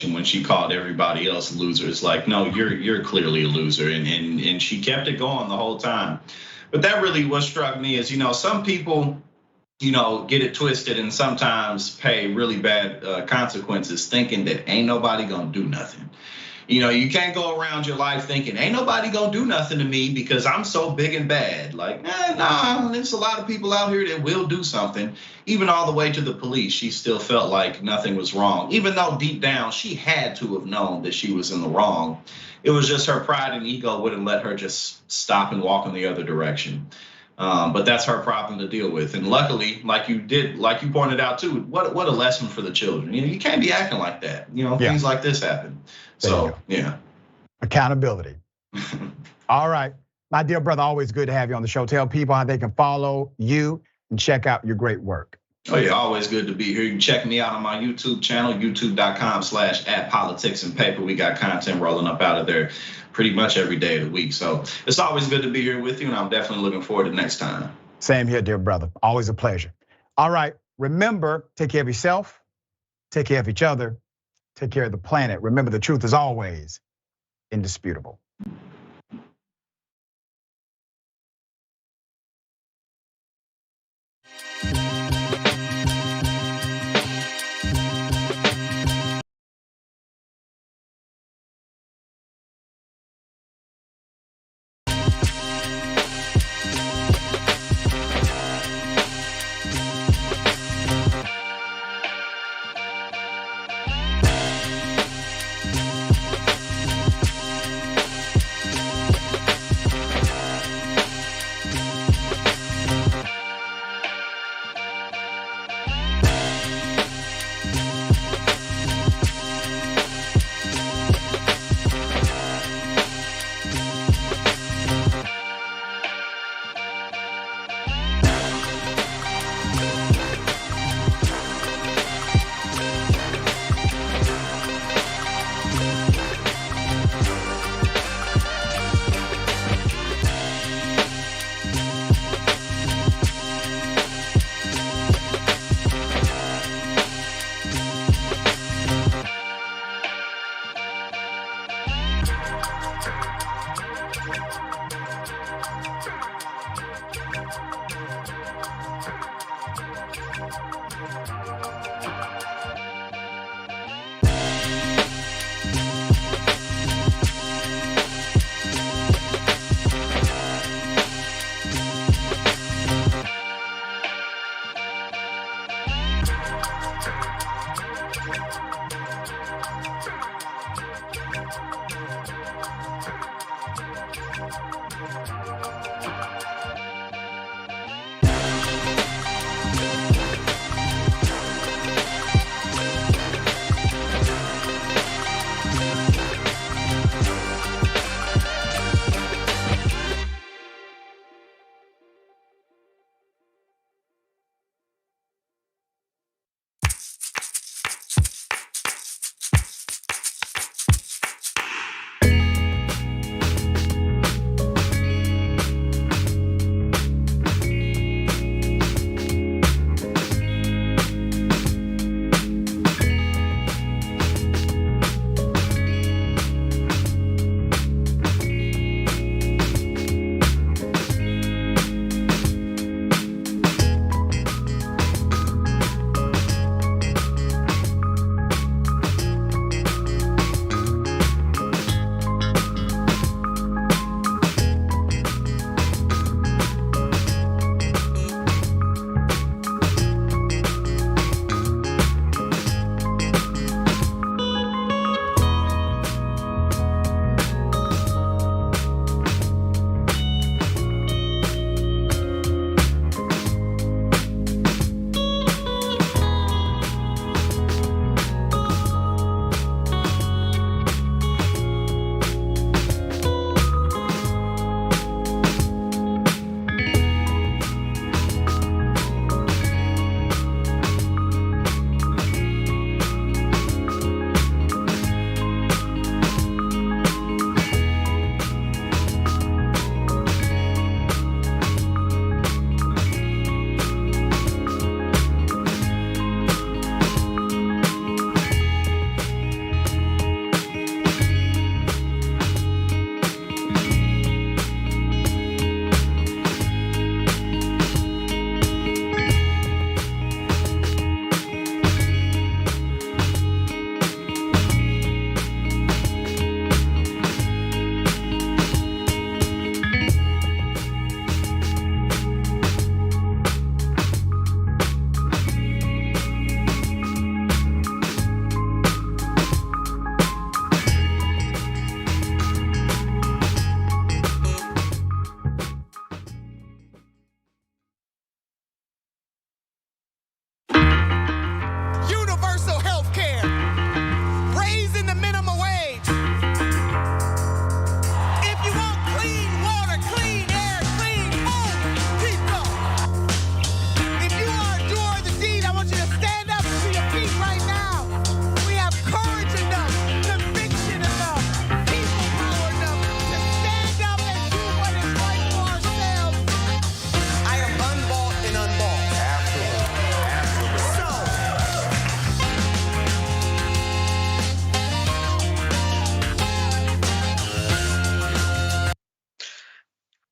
when she called everybody else losers. Like, no, you're clearly a loser, and she kept it going the whole time. But that really what struck me is, some people, get it twisted and sometimes pay really bad consequences thinking that ain't nobody gonna do nothing. You can't go around your life thinking ain't nobody gonna do nothing to me because I'm so big and bad. Like, nah, there's a lot of people out here that will do something. Even all the way to the police, she still felt like nothing was wrong, even though deep down she had to have known that she was in the wrong. It was just her pride and ego wouldn't let her just stop and walk in the other direction. But that's her problem to deal with. And luckily, like you pointed out too, what a lesson for the children. You can't be acting like that. Things like this happen. So, yeah. Accountability. All right. My dear brother, always good to have you on the show. Tell people how they can follow you and check out your great work. Oh yeah, always good to be here. You can check me out on my YouTube channel, youtube.com/@politicsandpaper. We got content rolling up out of there pretty much every day of the week. So it's always good to be here with you, and I'm definitely looking forward to next time. Same here, dear brother. Always a pleasure. All right, remember, take care of yourself, take care of each other, take care of the planet. Remember, the truth is always indisputable.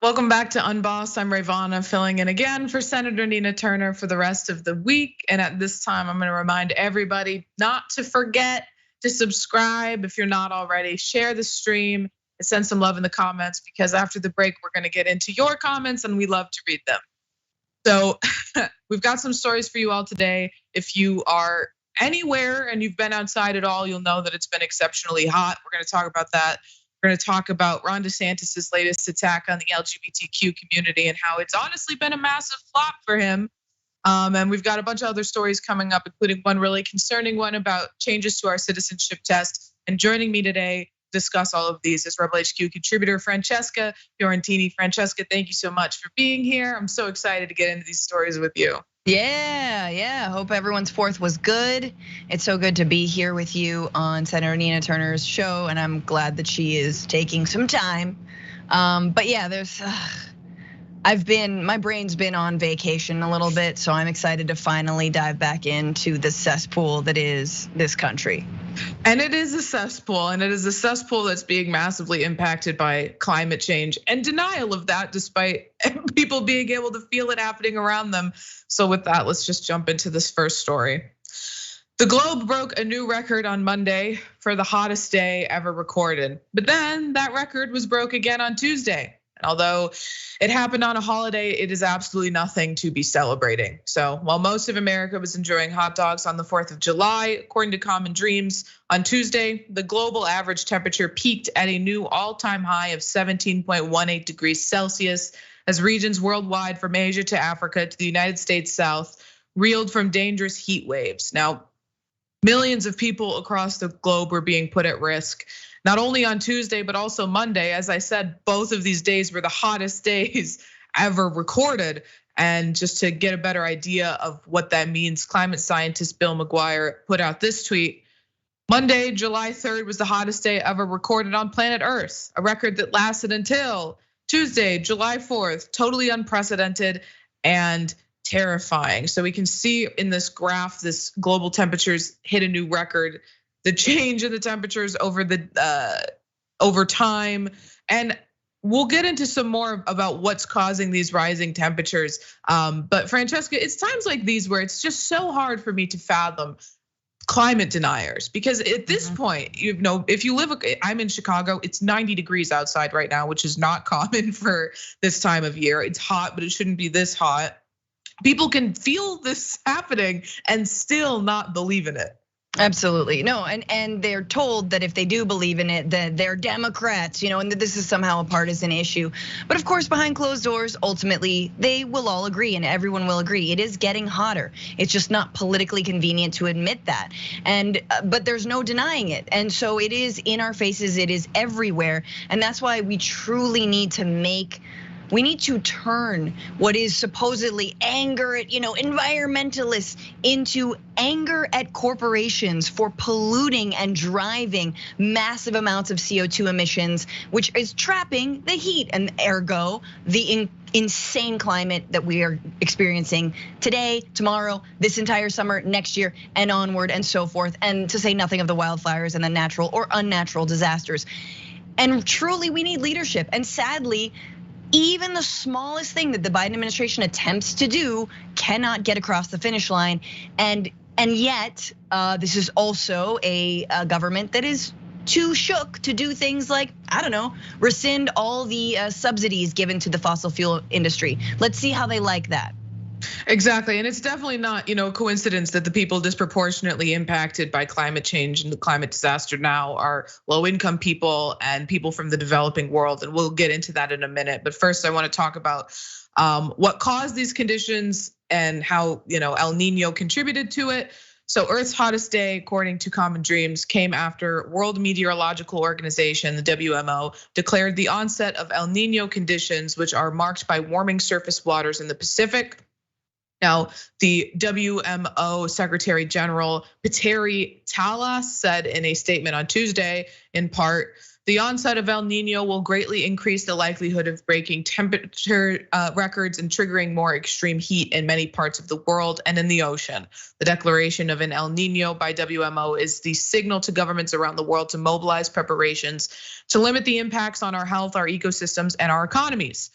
Welcome back to Unbossed. I'm Rayyvana, filling in again for Senator Nina Turner for the rest of the week. And at this time, I'm gonna remind everybody not to forget to subscribe if you're not already. Share the stream and send some love in the comments, because after the break, we're gonna get into your comments and we love to read them. So we've got some stories for you all today. If you are anywhere and you've been outside at all, you'll know that it's been exceptionally hot. We're gonna talk about that. We're gonna talk about Ron DeSantis' latest attack on the LGBTQ community and how it's honestly been a massive flop for him. And we've got a bunch of other stories coming up, including one really concerning one about changes to our citizenship test. And joining me today to discuss all of these is Rebel HQ contributor Francesca Fiorentini. Francesca, thank you so much for being here. I'm so excited to get into these stories with you. Yeah. Hope everyone's 4th was good. It's so good to be here with you on Senator Nina Turner's show, and I'm glad that she is taking some time. But yeah, my brain's been on vacation a little bit, so I'm excited to finally dive back into the cesspool that is this country. And it is a cesspool, and it is a cesspool that's being massively impacted by climate change and denial of that, despite people being able to feel it happening around them. So with that, let's just jump into this first story. The Globe broke a new record on Monday for the hottest day ever recorded. But then that record was broke again on Tuesday. Although it happened on a holiday, it is absolutely nothing to be celebrating. So while most of America was enjoying hot dogs on the 4th of July, according to Common Dreams, on Tuesday, the global average temperature peaked at a new all-time high of 17.18 degrees Celsius as regions worldwide from Asia to Africa to the United States South reeled from dangerous heat waves. Now, millions of people across the globe were being put at risk. Not only on Tuesday, but also Monday. As I said, both of these days were the hottest days ever recorded. And just to get a better idea of what that means, climate scientist Bill McGuire put out this tweet. Monday, July 3rd was the hottest day ever recorded on planet Earth, a record that lasted until Tuesday, July 4th, totally unprecedented and terrifying. So we can see in this graph, this global temperatures hit a new record. The change in the temperatures over time, and we'll get into some more about what's causing these rising temperatures. But Francesca, it's times like these where it's just so hard for me to fathom climate deniers, because at this point, if you live, I'm in Chicago, it's 90 degrees outside right now, which is not common for this time of year. It's hot, but it shouldn't be this hot. People can feel this happening and still not believe in it. Absolutely, no, and they're told that if they do believe in it, that they're Democrats, and that this is somehow a partisan issue. But of course, behind closed doors, ultimately, they will all agree, and everyone will agree. It is getting hotter. It's just not politically convenient to admit that, but there's no denying it. And so it is in our faces. It is everywhere, and that's why we truly need to turn what is supposedly anger at, environmentalists into anger at corporations for polluting and driving massive amounts of CO2 emissions, which is trapping the heat and ergo the insane climate that we are experiencing today, tomorrow, this entire summer, next year, and onward and so forth. And to say nothing of the wildfires and the natural or unnatural disasters. And truly, we need leadership. And sadly, even the smallest thing that the Biden administration attempts to do cannot get across the finish line. And yet, this is also a government that is too shook to do things like, rescind all the subsidies given to the fossil fuel industry. Let's see how they like that. Exactly, and it's definitely not, a coincidence that the people disproportionately impacted by climate change and the climate disaster now are low-income people and people from the developing world, and we'll get into that in a minute. But first, I want to talk about what caused these conditions and how El Nino contributed to it. So Earth's hottest day, according to Common Dreams, came after World Meteorological Organization, the WMO, declared the onset of El Nino conditions, which are marked by warming surface waters in the Pacific. Now, the WMO Secretary General Petteri Taalas said in a statement on Tuesday, in part, the onset of El Nino will greatly increase the likelihood of breaking temperature records and triggering more extreme heat in many parts of the world and in the ocean. The declaration of an El Nino by WMO is the signal to governments around the world to mobilize preparations to limit the impacts on our health, our ecosystems, and our economies.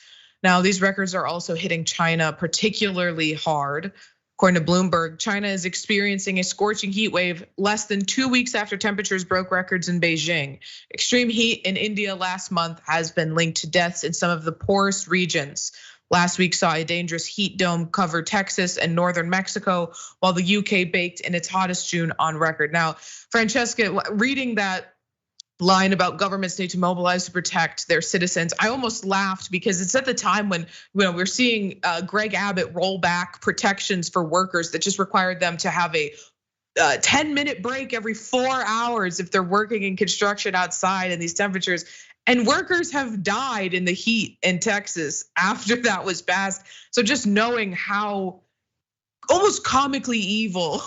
Now, these records are also hitting China particularly hard. According to Bloomberg, China is experiencing a scorching heat wave less than 2 weeks after temperatures broke records in Beijing. Extreme heat in India last month has been linked to deaths in some of the poorest regions. Last week saw a dangerous heat dome cover Texas and northern Mexico, while the UK baked in its hottest June on record. Now, Francesca, reading that line about governments need to mobilize to protect their citizens, I almost laughed because it's at the time when we're seeing Greg Abbott roll back protections for workers that just required them to have a 10-minute break every 4 hours if they're working in construction outside in these temperatures. And workers have died in the heat in Texas after that was passed. So just knowing how almost comically evil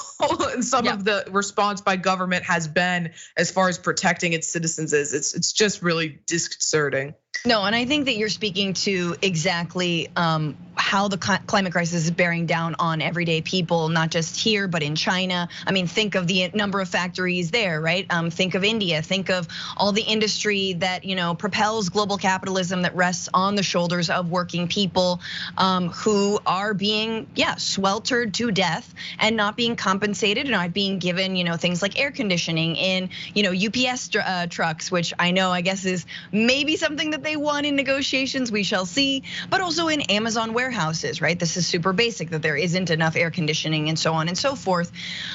some of the response by government has been as far as protecting its citizens is, it's just really disconcerting. No, and I think that you're speaking to exactly how the climate crisis is bearing down on everyday people, not just here, but in China. I mean, think of the number of factories there, right? Think of India, think of all the industry that propels global capitalism that rests on the shoulders of working people who are being, sweltered to death and not being compensated and not being given, things like air conditioning in, UPS trucks, which I guess is maybe something that they won in negotiations, we shall see, but also in Amazon warehouses, right? This is super basic that there isn't enough air conditioning and so on and so forth.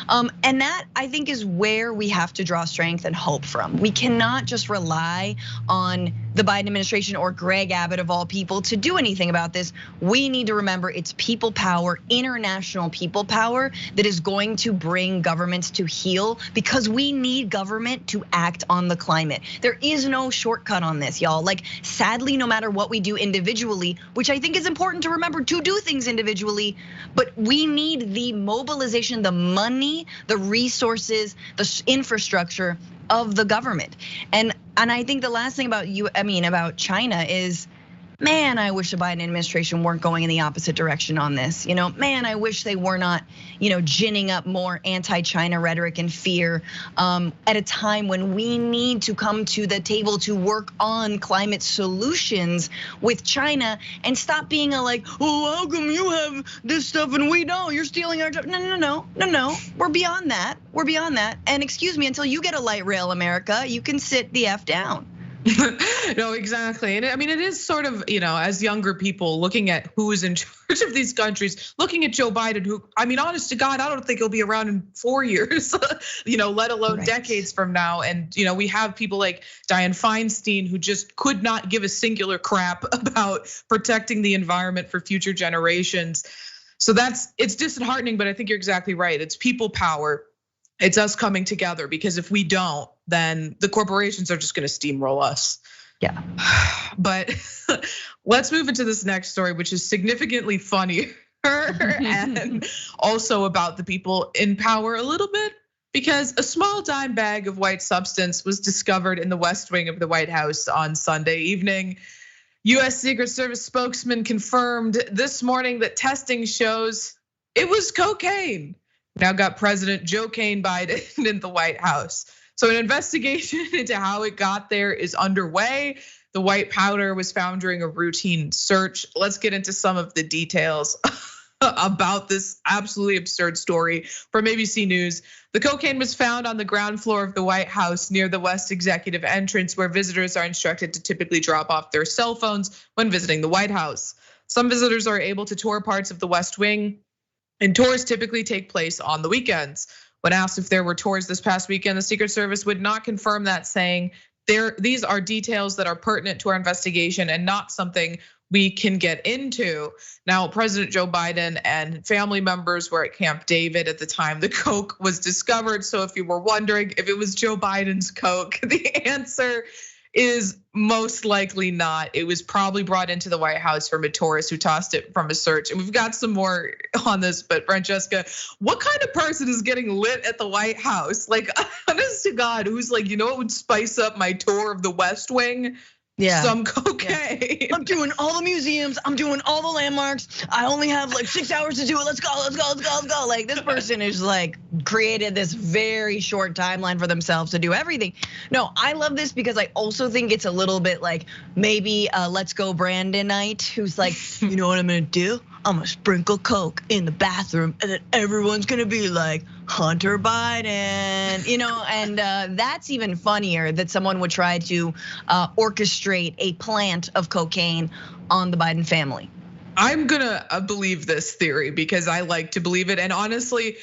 And that I think is where we have to draw strength and hope from. We cannot just rely on the Biden administration or Greg Abbott of all people to do anything about this. We need to remember it's people power, international people power that is going to bring governments to heal, because we need government to act on the climate. There is no shortcut on this, y'all. Like, sadly, no matter what we do individually, which I think is important to remember to do things individually, but we need the mobilization, the money, the resources, the infrastructure of the government. And I think the last thing about China is, man, I wish the Biden administration weren't going in the opposite direction on this. Man, I wish they were not, ginning up more anti-China rhetoric and fear at a time when we need to come to the table to work on climate solutions with China and stop being oh, how come you have this stuff and we don't? You're stealing our job. No. We're beyond that. And excuse me, until you get a light rail, America, you can sit the F down. No, exactly. And I mean, it is sort of, as younger people looking at who is in charge of these countries, looking at Joe Biden, who, I mean, honest to God, I don't think he'll be around in 4 years, let alone decades from now. And, we have people like Dianne Feinstein, who just could not give a singular crap about protecting the environment for future generations. So it's disheartening, but I think you're exactly right. It's people power. It's us coming together, because if we don't, then the corporations are just gonna steamroll us. Yeah. But let's move into this next story, which is significantly funnier and also about the people in power a little bit, because a small dime bag of white substance was discovered in the West Wing of the White House on Sunday evening. US Secret Service spokesman confirmed this morning that testing shows it was cocaine. Now got President Joe Biden in the White House. So an investigation into how it got there is underway. The white powder was found during a routine search. Let's get into some of the details about this absolutely absurd story from ABC News. The cocaine was found on the ground floor of the White House near the West Executive entrance, where visitors are instructed to typically drop off their cell phones when visiting the White House. Some visitors are able to tour parts of the West Wing, and tours typically take place on the weekends. When asked if there were tours this past weekend, the Secret Service would not confirm that, saying these are details that are pertinent to our investigation and not something we can get into. Now, President Joe Biden and family members were at Camp David at the time the coke was discovered. So if you were wondering if it was Joe Biden's coke, the answer is most likely not. It was probably brought into the White House from a tourist who tossed it from a search. And we've got some more on this, but Francesca, what kind of person is getting lit at the White House? Like, honest to God, who's like, what would spice up my tour of the West Wing? some cocaine. Yeah. I'm doing all the museums. I'm doing all the landmarks. I only have like 6 hours to do it. Let's go, let's go, let's go, let's go. Like this person is like created this very short timeline for themselves to do everything. No, I love this because I also think it's a little bit like maybe Let's Go Brandon night, who's like, you know what I'm gonna do? I'm gonna sprinkle Coke in the bathroom and then everyone's gonna be like, Hunter Biden, and that's even funnier that someone would try to orchestrate a plant of cocaine on the Biden family. I'm gonna believe this theory because I like to believe it. And honestly,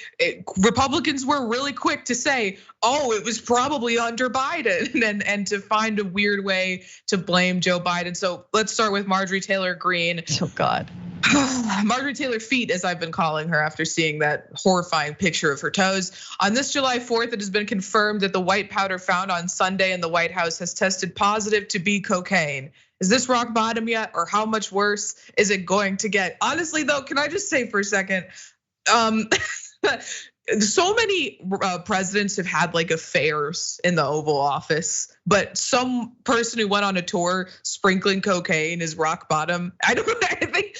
Republicans were really quick to say, oh, it was probably Hunter Biden and to find a weird way to blame Joe Biden. So let's start with Marjorie Taylor Greene. Oh God. Marjorie Taylor Feet, as I've been calling her after seeing that horrifying picture of her toes. On this July 4th, it has been confirmed that the white powder found on Sunday in the White House has tested positive to be cocaine. Is this rock bottom yet, or how much worse is it going to get? Honestly, though, can I just say for a second, so many presidents have had like affairs in the Oval Office, but some person who went on a tour sprinkling cocaine is rock bottom. I think,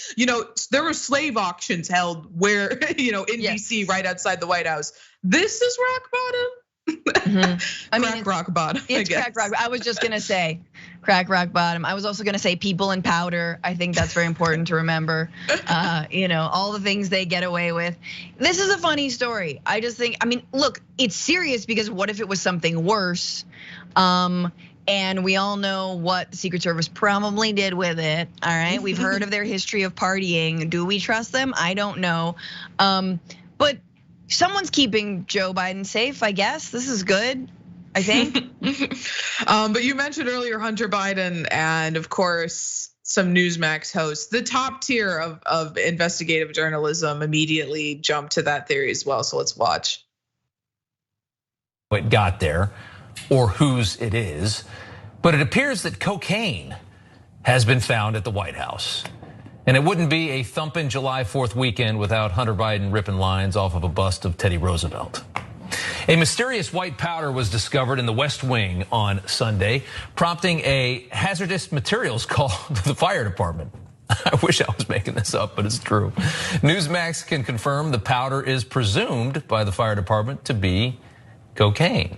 there were slave auctions held where, in DC right outside the White House. This is rock bottom. I mean, rock bottom. It's crack rock. I was just gonna say crack rock bottom. I was also gonna say people in powder. I think that's very important to remember. All the things they get away with. This is a funny story. I just think, look, it's serious because what if it was something worse? And we all know what the Secret Service probably did with it. All right, we've heard of their history of partying. Do we trust them? I don't know. But someone's keeping Joe Biden safe, I guess. This is good, I think. But you mentioned earlier Hunter Biden and of course some Newsmax hosts. The top tier of investigative journalism immediately jumped to that theory as well. So let's watch. It got there or whose it is, but it appears that cocaine has been found at the White House. And it wouldn't be a thumping July 4th weekend without Hunter Biden ripping lines off of a bust of Teddy Roosevelt. A mysterious white powder was discovered in the West Wing on Sunday, prompting a hazardous materials call to the fire department. I wish I was making this up, but it's true. Newsmax can confirm the powder is presumed by the fire department to be cocaine.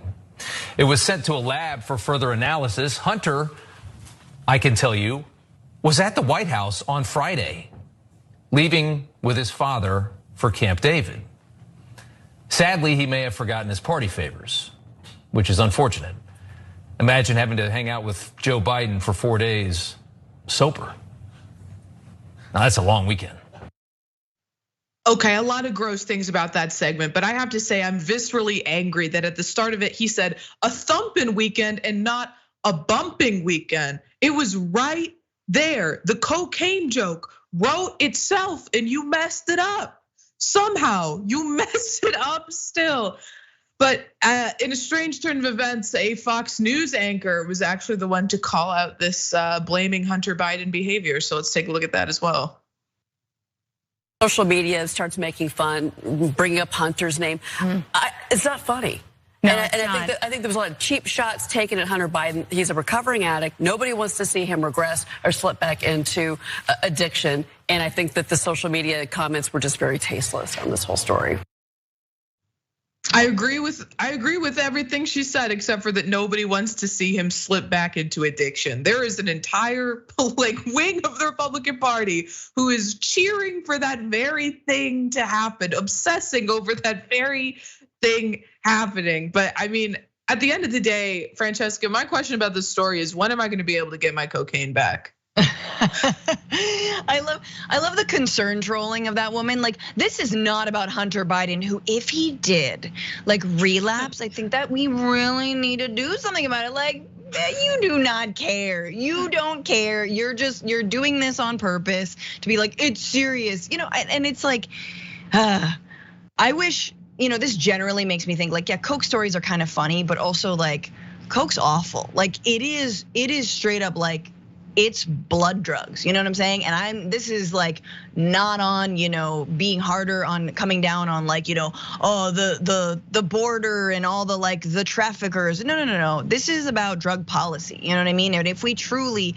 It was sent to a lab for further analysis. Hunter, I can tell you, was at the White House on Friday, leaving with his father for Camp David. Sadly, he may have forgotten his party favors, which is unfortunate. Imagine having to hang out with Joe Biden for 4 days sober. Now that's a long weekend. Okay, a lot of gross things about that segment, but I have to say I'm viscerally angry that at the start of it, he said a thumping weekend and not a bumping weekend. It was right there. The cocaine joke wrote itself and you messed it up. Somehow you messed it up still. But in a strange turn of events, a Fox News anchor was actually the one to call out this blaming Hunter Biden behavior. So let's take a look at that as well. Social media starts making fun, bringing up Hunter's name. It's not funny. No, and I think there was a lot of cheap shots taken at Hunter Biden. He's a recovering addict. Nobody wants to see him regress or slip back into addiction. And I think that the social media comments were just very tasteless on this whole story. I agree with everything she said, except for that nobody wants to see him slip back into addiction. There is an entire wing of the Republican Party who is cheering for that very thing to happen, obsessing over that very thing happening. But I mean, at the end of the day, Francesca, my question about this story is, when am I going to be able to get my cocaine back? I love the concern trolling of that woman. Like, this is not about Hunter Biden, who, if he did relapse, I think that we really need to do something about it. Like, you do not care. You don't care. You're doing this on purpose to be like, it's serious, and it's like, I wish, this generally makes me think yeah, Coke stories are kind of funny, but also Coke's awful. It is straight up it's blood drugs, you know what I'm saying? And this is like not on, being harder on coming down on like, the border and all the like the traffickers. No. This is about drug policy, you know what I mean? And if we truly,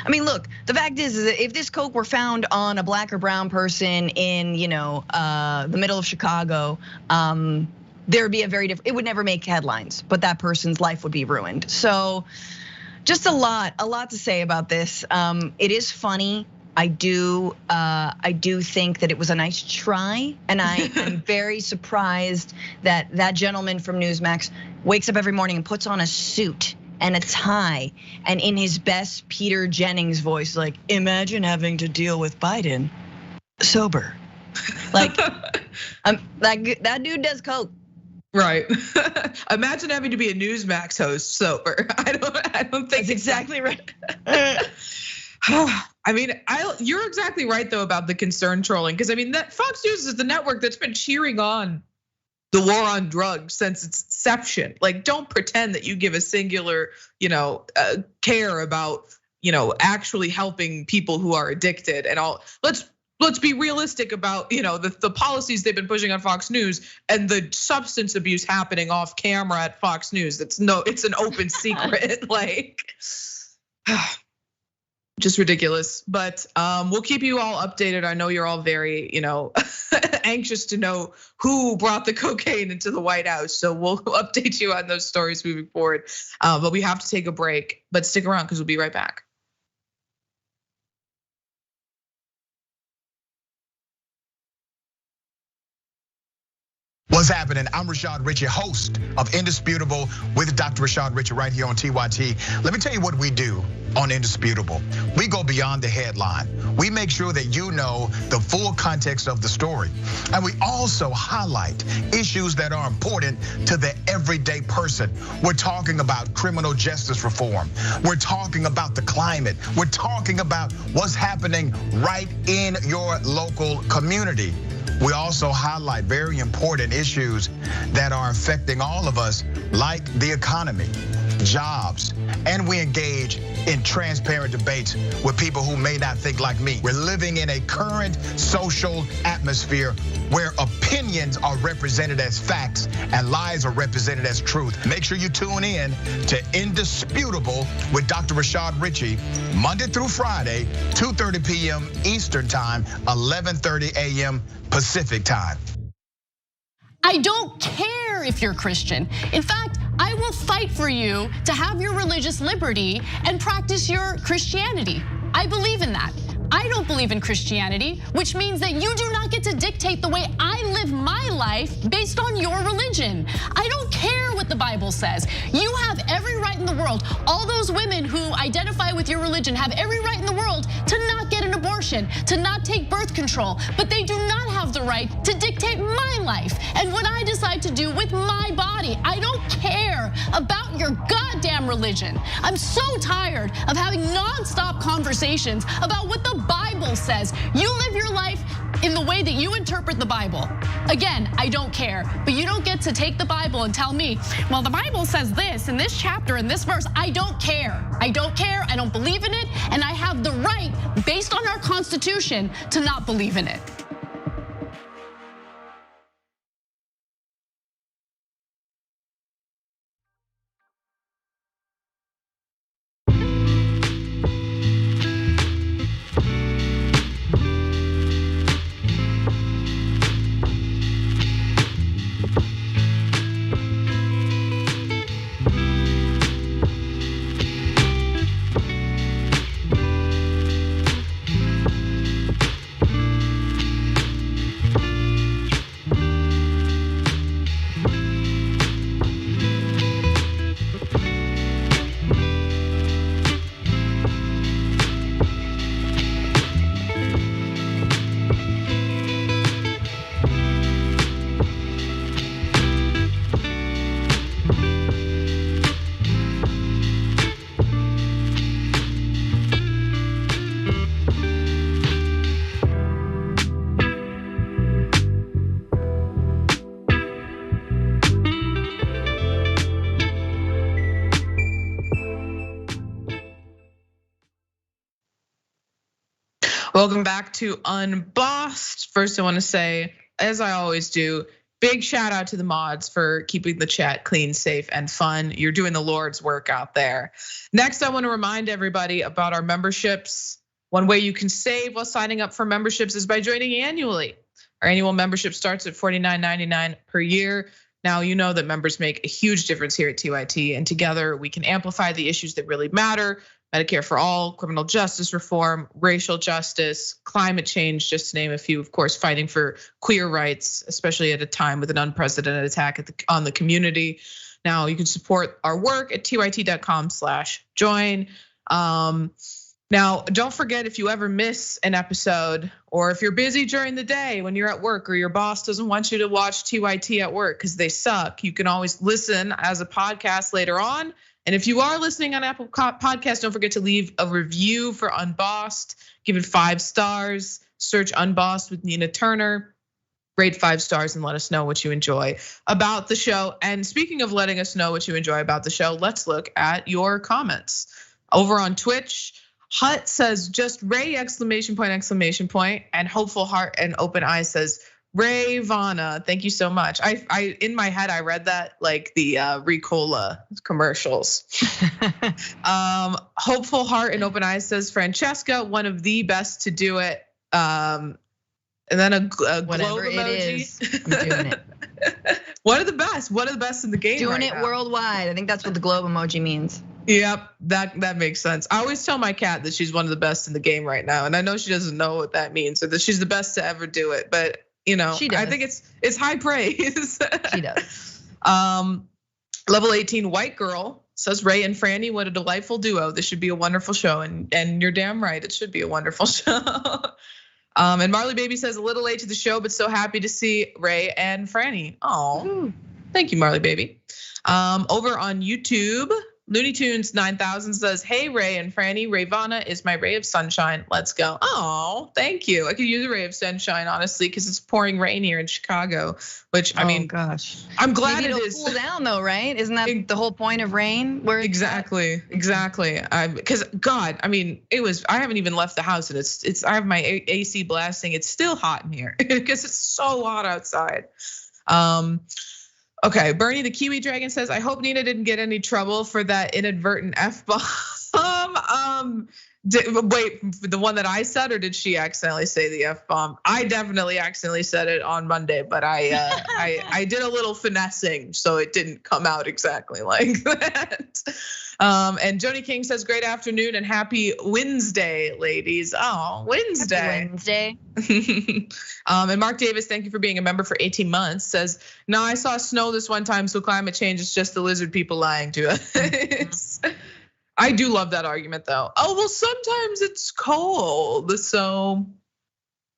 look, the fact is that if this coke were found on a black or brown person in, the middle of Chicago, there would be it would never make headlines, but that person's life would be ruined. So just a lot to say about this. It is funny. I do think that it was a nice try, and I am very surprised that gentleman from Newsmax wakes up every morning and puts on a suit and a tie, and in his best Peter Jennings voice, like, imagine having to deal with Biden sober. Like, that dude does coke. Right. Imagine having to be a Newsmax host sober. I don't think that's exactly right. You're exactly right though about the concern trolling, because that Fox News is the network that's been cheering on the war on drugs since its inception. Like, don't pretend that you give a singular, care about, actually helping people who are addicted and all. Let's be realistic about, the policies they've been pushing on Fox News and the substance abuse happening off camera at Fox News. It's an open secret, like, just ridiculous. But we'll keep you all updated. I know you're all very, anxious to know who brought the cocaine into the White House. So we'll update you on those stories moving forward. But we have to take a break, but stick around because we'll be right back. What's happening? I'm Rashad Richey, host of Indisputable with Dr. Rashad Richey right here on TYT. Let me tell you what we do on Indisputable. We go beyond the headline. We make sure that you know the full context of the story. And we also highlight issues that are important to the everyday person. We're talking about criminal justice reform. We're talking about the climate. We're talking about what's happening right in your local community. We also highlight very important issues that are affecting all of us, like the economy, jobs, and we engage in transparent debates with people who may not think like me. We're living in a current social atmosphere where opinions are represented as facts and lies are represented as truth. Make sure you tune in to Indisputable with Dr. Rashad Richey, Monday through Friday, 2:30 p.m. Eastern Time, 11:30 a.m. Pacific Time. I don't care if you're Christian. In fact, I will fight for you to have your religious liberty and practice your Christianity. I believe in that. I don't believe in Christianity, which means that you do not get to dictate the way I live my life based on your religion. I don't care what the Bible says. You have every right in the world. All those women who identify with your religion have every right in the world to not get an abortion, to not take birth control, but they do not have the right to dictate my life and what I decide to do with my body. I don't care about your goddamn religion. I'm so tired of having nonstop conversations about what the Bible says. You live your life in the way that you interpret the Bible. Again, I don't care, but you don't get to take the Bible and tell me, well, the Bible says this in this chapter, in this verse. I don't care. I don't care. I don't believe in it. And I have the right, based on our Constitution, to not believe in it. Welcome back to Unbossed. First, I want to say, as I always do, big shout out to the mods for keeping the chat clean, safe, and fun. You're doing the Lord's work out there. Next, I want to remind everybody about our memberships. One way you can save while signing up for memberships is by joining annually. Our annual membership starts at $49.99 per year. Now, you know that members make a huge difference here at TYT, and together we can amplify the issues that really matter: Medicare for all, criminal justice reform, racial justice, climate change, just to name a few. Of course, fighting for queer rights, especially at a time with an unprecedented attack on the community. Now, you can support our work at tyt.com/join. Now, don't forget, if you ever miss an episode, or if you're busy during the day when you're at work, or your boss doesn't want you to watch TYT at work because they suck, you can always listen as a podcast later on. And if you are listening on Apple Podcasts, don't forget to leave a review for Unbossed. Give it 5 stars. Search Unbossed with Nina Turner. Rate 5 stars and let us know what you enjoy about the show. And speaking of letting us know what you enjoy about the show, let's look at your comments. Over on Twitch, Hut says just Ray ! And Hopeful Heart and Open Eyes says Rayyvana. Thank you so much. I in my head I read that like the Ricola commercials. Hopeful Heart and Open Eyes says Francesca, one of the best to do it. And then a globe emoji. It is, I'm doing it. One of the best in the game. Doing right it now. Worldwide. I think that's what the globe emoji means. Yep, that makes sense. I always tell my cat that she's one of the best in the game right now, and I know she doesn't know what that means, or that she's the best to ever do it. But you know, I think it's high praise. She does. Level 18 white girl says Ray and Franny, what a delightful duo. This should be a wonderful show, and you're damn right, it should be a wonderful show. And Marley Baby says a little late to the show, but so happy to see Ray and Franny. Oh, thank you, Marley Baby. Over on YouTube, Looney Tunes 9000 says, hey, Ray and Franny, Rayyvana is my ray of sunshine. Let's go. Oh, thank you. I could use a ray of sunshine, honestly, because it's pouring rain here in Chicago, which I mean, gosh, I'm glad maybe it it'll is. cool down though, right? Isn't that the whole point of rain? Exactly. Because God, I mean, I haven't even left the house, and I have my AC blasting. It's still hot in here because it's so hot outside. Okay, Bernie the Kiwi Dragon says, I hope Nina didn't get any trouble for that inadvertent F-bomb. Wait, the one that I said, or did she accidentally say the F-bomb? I definitely accidentally said it on Monday, but I did a little finessing, so it didn't come out exactly like that. And Joni King says, great afternoon and happy Wednesday, ladies. Oh, Wednesday. Happy Wednesday. And Mark Davis, thank you for being a member for 18 months, says, no, I saw snow this one time, so climate change is just the lizard people lying to us. I do love that argument though. Oh, well, sometimes it's cold, so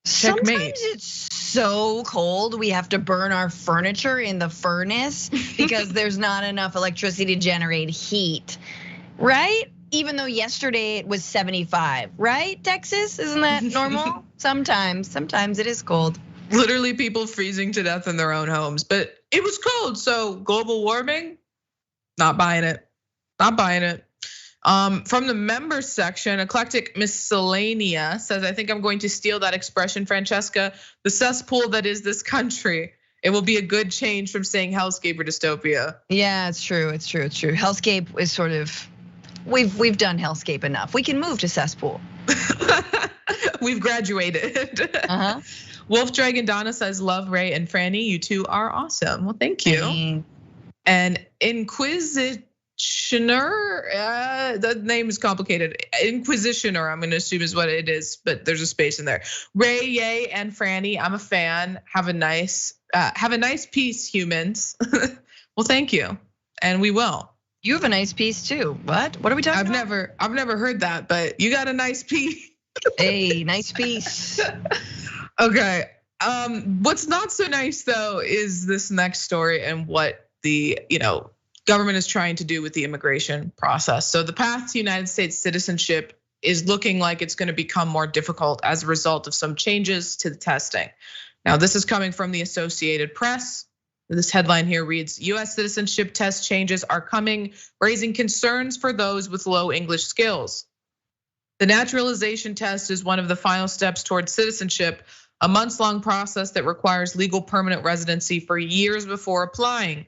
checkmate. Sometimes it's so cold we have to burn our furniture in the furnace because there's not enough electricity to generate heat, right? Even though yesterday it was 75, right? Texas, isn't that normal? Sometimes it is cold. Literally people freezing to death in their own homes, but it was cold, so global warming, not buying it. From the members section, Eclectic Miscellanea says, I think I'm going to steal that expression, Francesca, the cesspool that is this country. It will be a good change from saying hellscape or dystopia. Yeah, it's true. Hellscape is sort of, we've done hellscape enough. We can move to cesspool. We've graduated. Wolf Dragon Donna says, love Ray and Franny, you two are awesome. Well, thank you. And Inquisitioner, the name is complicated. Inquisitioner, I'm gonna assume is what it is, but there's a space in there. Ray, Yay, and Franny, I'm a fan. Have a nice piece, humans. Well, thank you, and we will. You have a nice piece too. What are we talking about? I've never heard that, but you got a nice piece. Hey, nice piece. Okay. What's not so nice though is this next story and what the government is trying to do with the immigration process. So the path to United States citizenship is looking like it's going to become more difficult as a result of some changes to the testing. Now, this is coming from the Associated Press. This headline here reads, US citizenship test changes are coming, raising concerns for those with low English skills. The naturalization test is one of the final steps towards citizenship, a months-long process that requires legal permanent residency for years before applying.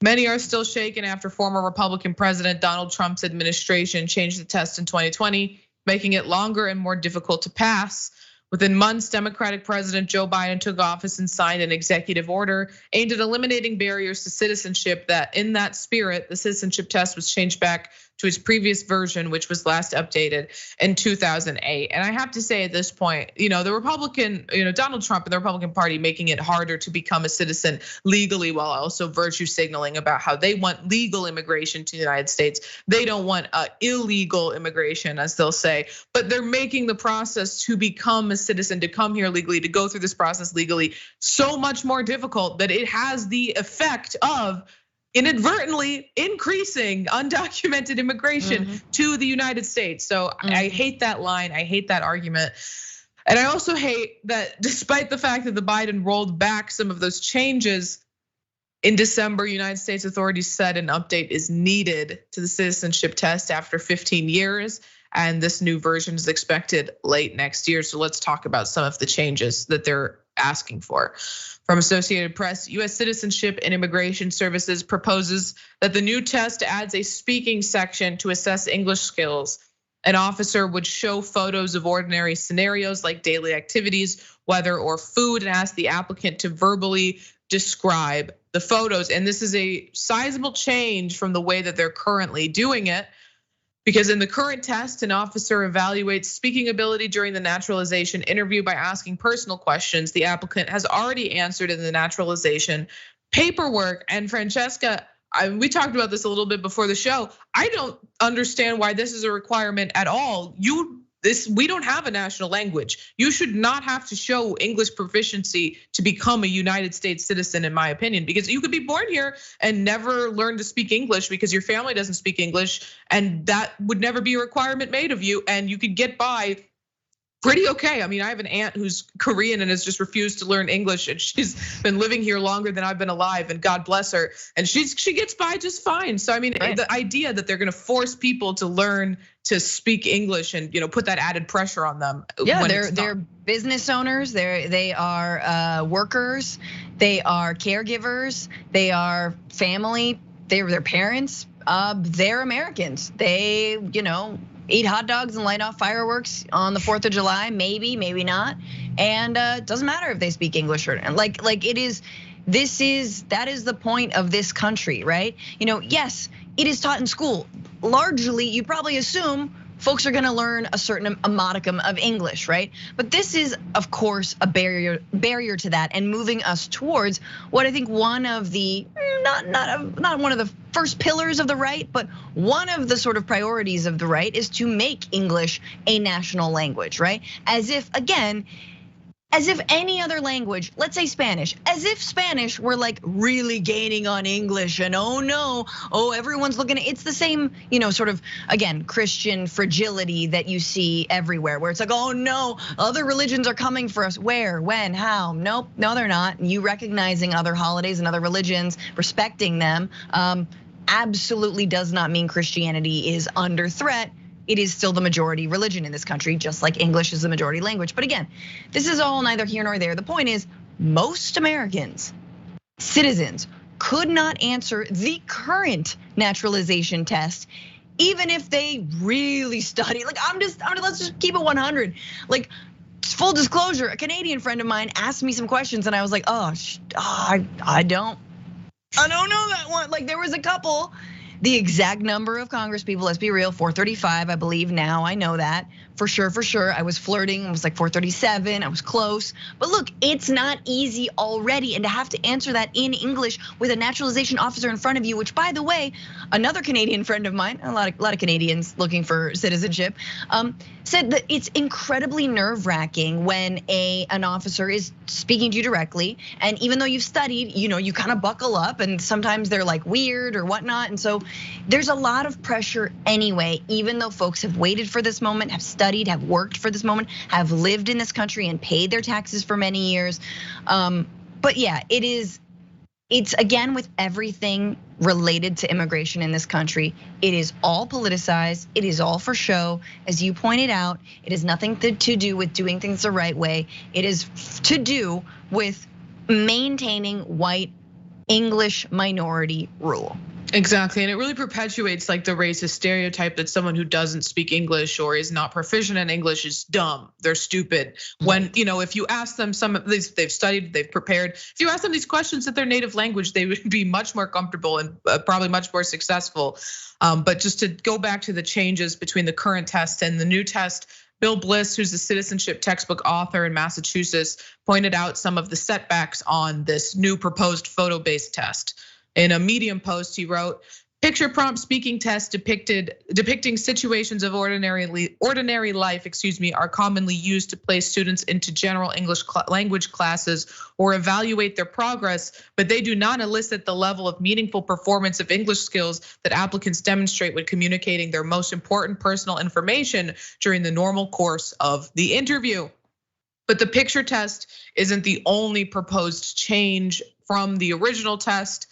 Many are still shaken after former Republican President Donald Trump's administration changed the test in 2020, making it longer and more difficult to pass. Within months, Democratic President Joe Biden took office and signed an executive order aimed at eliminating barriers to citizenship. That in that spirit, the citizenship test was changed back to its previous version, which was last updated in 2008. And I have to say at this point, the Republican, Donald Trump and the Republican Party making it harder to become a citizen legally while also virtue signaling about how they want legal immigration to the United States. They don't want illegal immigration, as they'll say, but they're making the process to become a citizen, to come here legally, to go through this process legally, so much more difficult that it has the effect of inadvertently increasing undocumented immigration to the United States. So I hate that line, I hate that argument. And I also hate that despite the fact that the Biden rolled back some of those changes in December, United States authorities said an update is needed to the citizenship test after 15 years. And this new version is expected late next year. So let's talk about some of the changes that they're asking for. From Associated Press, US Citizenship and Immigration Services proposes that the new test adds a speaking section to assess English skills. An officer would show photos of ordinary scenarios like daily activities, weather, or food, and ask the applicant to verbally describe the photos. And this is a sizable change from the way that they're currently doing it. Because in the current test, an officer evaluates speaking ability during the naturalization interview by asking personal questions the applicant has already answered in the naturalization paperwork. And Francesca, we talked about this a little bit before the show. I don't understand why this is a requirement at all. We don't have a national language. You should not have to show English proficiency to become a United States citizen, in my opinion, because you could be born here and never learn to speak English because your family doesn't speak English, and that would never be a requirement made of you, and you could get by pretty okay. I mean, I have an aunt who's Korean and has just refused to learn English, and she's been living here longer than I've been alive, and God bless her. And she gets by just fine. So I mean, the idea that they're gonna force people to learn to speak English and put that added pressure on them. Yeah, they're business owners. They are workers. They are caregivers. They are family. They're their parents. They're Americans. They eat hot dogs and light off fireworks on the 4th of July, maybe not. And it doesn't matter if they speak English or not. Like it is, that is the point of this country, right? Yes, it is taught in school. Largely, you probably assume folks are gonna learn a modicum of English, right? But this is, of course, a barrier to that, and moving us towards what I think one of the, not one of the first pillars of the right, but one of the sort of priorities of the right is to make English a national language, right? As if any other language, let's say Spanish, as if Spanish were like really gaining on English, and everyone's looking at, it's the same, sort of, again, Christian fragility that you see everywhere, where it's like, oh no, other religions are coming for us. Where, when, how? Nope, no, they're not. You recognizing other holidays and other religions, respecting them, absolutely does not mean Christianity is under threat. It is still the majority religion in this country, just like English is the majority language. But again, this is all neither here nor there. The point is, most Americans, citizens, could not answer the current naturalization test, even if they really study. Like let's just keep it 100. Like, full disclosure, a Canadian friend of mine asked me some questions, and I was like, I don't know that one. Like, there was a couple. The exact number of Congress people, let's be real, 435, I believe now, I know that. For sure, I was flirting, it was like 437, I was close. But look, it's not easy already, and to have to answer that in English with a naturalization officer in front of you, which by the way, another Canadian friend of mine, a lot of Canadians looking for citizenship, said that it's incredibly nerve-wracking when an officer is speaking to you directly, and even though you've studied, you kind of buckle up, and sometimes they're like weird or whatnot, and so there's a lot of pressure anyway, even though folks have waited for this moment, have studied, have worked for this moment, have lived in this country and paid their taxes for many years. But yeah, it's again with everything related to immigration in this country. It is all politicized. It is all for show. As you pointed out, it has nothing to do with doing things the right way. It is to do with maintaining white English minority rule. Exactly, and it really perpetuates like the racist stereotype that someone who doesn't speak English or is not proficient in English is dumb, they're stupid. When, if you ask them some of these, they've studied, they've prepared. If you ask them these questions in their native language, they would be much more comfortable and probably much more successful. But just to go back to the changes between the current test and the new test, Bill Bliss, who's the citizenship textbook author in Massachusetts, pointed out some of the setbacks on this new proposed photo-based test. In a Medium post, he wrote, "Picture prompt speaking test depicting situations of ordinary life, are commonly used to place students into general English language classes or evaluate their progress, but they do not elicit the level of meaningful performance of English skills that applicants demonstrate when communicating their most important personal information during the normal course of the interview." But the picture test isn't the only proposed change from the original test.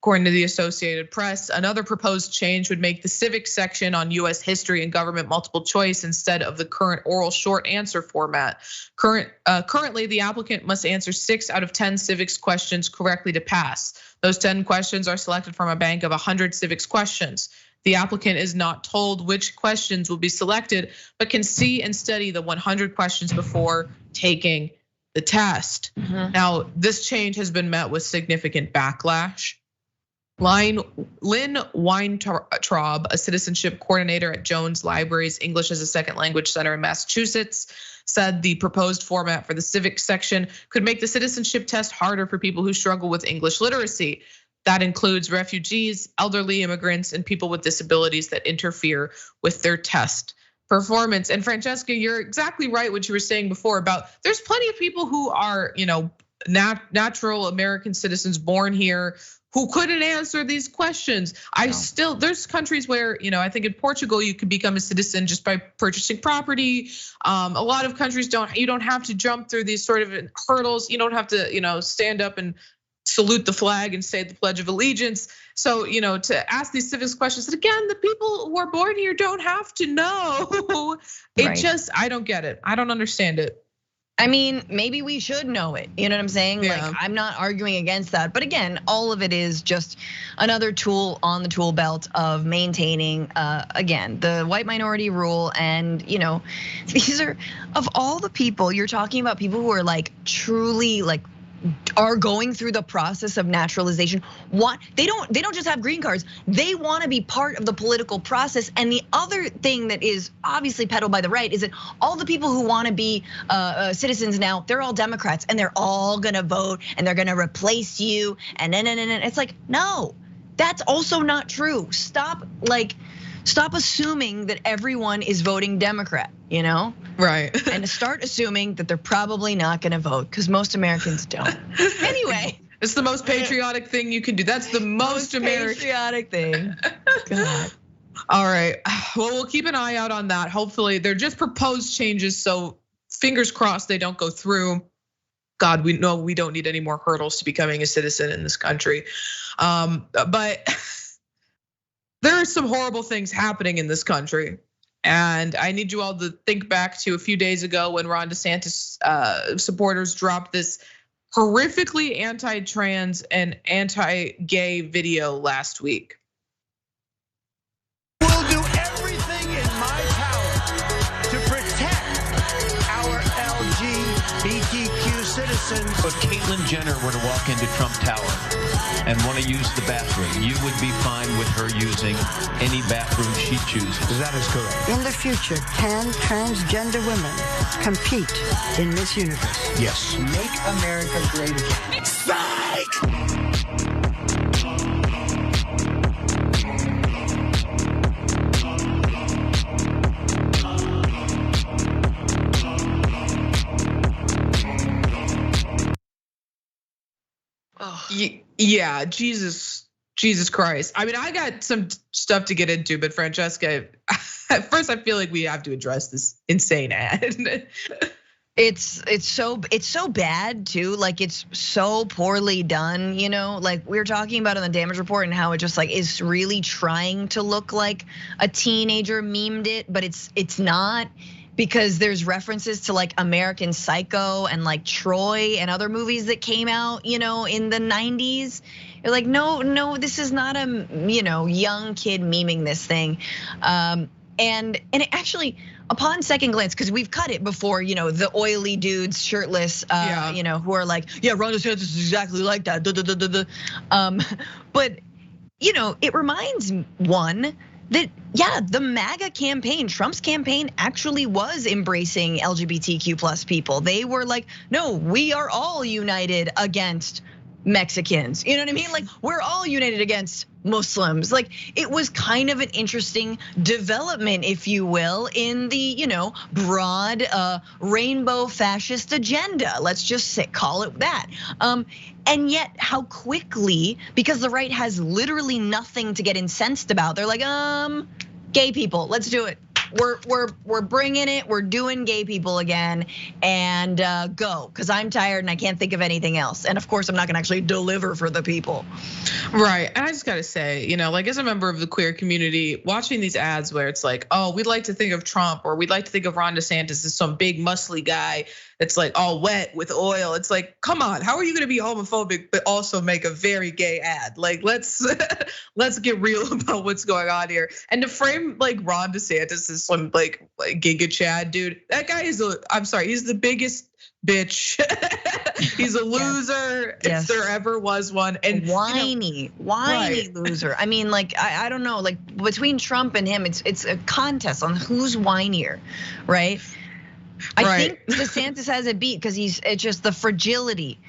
According to the Associated Press, another proposed change would make the civics section on US history and government multiple choice instead of the current oral short answer format. Currently, the applicant must answer 6 out of 10 civics questions correctly to pass. Those 10 questions are selected from a bank of 100 civics questions. The applicant is not told which questions will be selected, but can see and study the 100 questions before taking the test. Now, this change has been met with significant backlash. Lynn Weintraub, a citizenship coordinator at Jones Library's English as a Second Language Center in Massachusetts, said the proposed format for the civics section could make the citizenship test harder for people who struggle with English literacy. That includes refugees, elderly immigrants, and people with disabilities that interfere with their test performance. And Francesca, you're exactly right what you were saying before about there's plenty of people who are, natural American citizens born here who couldn't answer these questions. There's countries where, I think in Portugal, you could become a citizen just by purchasing property. A lot of countries you don't have to jump through these sort of hurdles. You don't have to, stand up and salute the flag and say the Pledge of Allegiance. So, to ask these civics questions, and again, the people who are born here don't have to know. I don't get it. I don't understand it. I mean, maybe we should know it. You know what I'm saying? Yeah. Like, I'm not arguing against that. But again, all of it is just another tool on the tool belt of maintaining, again, the white minority rule. And, these are, of all the people, you're talking about people who are like truly like are going through the process of naturalization. They don't just have green cards. They want to be part of the political process. And the other thing that is obviously peddled by the right is that all the people who want to be citizens now, they're all Democrats and they're all gonna vote and they're gonna replace you. And then it's like, no, that's also not true. Stop assuming that everyone is voting Democrat, Right. And start assuming that they're probably not gonna vote, because most Americans don't. Anyway. It's the most patriotic thing you can do. That's the most American patriotic thing. God. All right, well, we'll keep an eye out on that. Hopefully they're just proposed changes, so fingers crossed they don't go through. God, we know we don't need any more hurdles to becoming a citizen in this country. But there are some horrible things happening in this country. And I need you all to think back to a few days ago when Ron DeSantis supporters dropped this horrifically anti-trans and anti-gay video last week. We'll do everything in my power to protect our LGBTQ citizens. If Caitlyn Jenner were to walk into Trump Tower and want to use the bathroom, you would be fine with her using any bathroom she chooses. That is correct. In the future, can transgender women compete in Miss Universe? Yes. Make America great again. Psych! Yeah, Jesus Christ. I mean, I got some stuff to get into, but Francesca, at first I feel like we have to address this insane ad. It's so bad too. Like it's so poorly done, you know. Like we were talking about on the damage report and how it just like is really trying to look like a teenager memed it, but it's not, because there's references to like American Psycho and like Troy and other movies that came out, you know, in the 90s. You're like, no, this is not a, you know, young kid memeing this thing. And it actually, upon second glance, because we've cut it before, you know, the oily dudes shirtless, you know, who are like, yeah, Ron DeSantis is exactly like that. But you know, it reminds one that, yeah, the MAGA campaign, Trump's campaign, actually was embracing LGBTQ plus people. They were like, no, we are all united against Mexicans. You know what I mean? Like we're all united against Muslims. Like it was kind of an interesting development, if you will, in the, you know, broad rainbow fascist agenda. Let's just call it that. And yet how quickly, because the right has literally nothing to get incensed about, they're like, gay people, let's do it. We're bringing it. We're doing gay people again, and go, because I'm tired and I can't think of anything else. And of course, I'm not gonna actually deliver for the people. Right, and I just gotta say, you know, like as a member of the queer community, watching these ads where it's like, oh, we'd like to think of Trump, or we'd like to think of Ron DeSantis as some big muscly guy that's like all wet with oil. It's like, come on, how are you gonna be homophobic but also make a very gay ad? Like, let's get real about what's going on here. And to frame like Ron DeSantis as some like Giga Chad dude, that guy is I'm sorry, he's the biggest bitch. He's a loser if there ever was one. And whiny loser. I mean, like I don't know, like between Trump and him, it's a contest on who's whinier, right? I think DeSantis has it beat because it's just the fragility.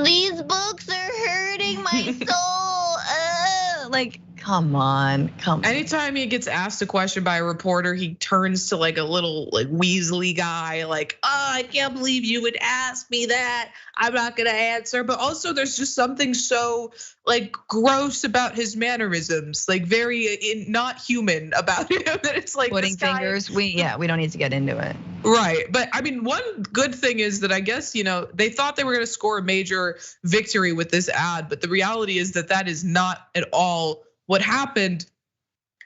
These books are hurting my soul. Like, come on. Anytime he gets asked a question by a reporter, he turns to like a little like Weasley guy, like, oh, I can't believe you would ask me that. I'm not gonna answer. But also there's just something so like gross about his mannerisms, like very not human about him. That it's like pointing fingers. We don't need to get into it. Right, but I mean, one good thing is that I guess, you know, they thought they were gonna score a major victory with this ad, but the reality is that is not at all what happened.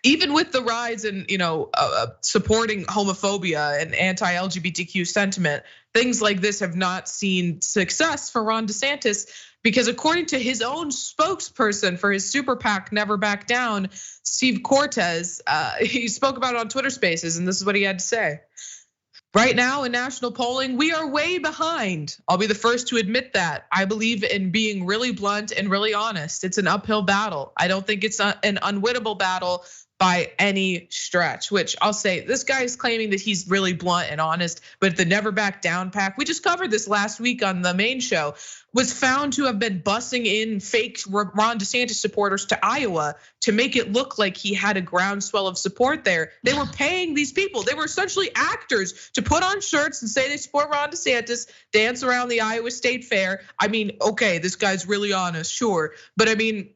Even with the rise in, you know, supporting homophobia and anti-LGBTQ sentiment, things like this have not seen success for Ron DeSantis, because according to his own spokesperson for his super PAC, Never Back Down, Steve Cortez, he spoke about it on Twitter Spaces, and this is what he had to say. Right now in national polling, we are way behind. I'll be the first to admit that. I believe in being really blunt and really honest. It's an uphill battle. I don't think it's an unwinnable battle by any stretch, which I'll say, this guy is claiming that he's really blunt and honest, but the Never Back Down PAC, we just covered this last week on the main show, was found to have been bussing in fake Ron DeSantis supporters to Iowa to make it look like he had a groundswell of support there. They were paying these people. They were essentially actors to put on shirts and say they support Ron DeSantis, dance around the Iowa State Fair. I mean, okay, this guy's really honest, sure. But I mean,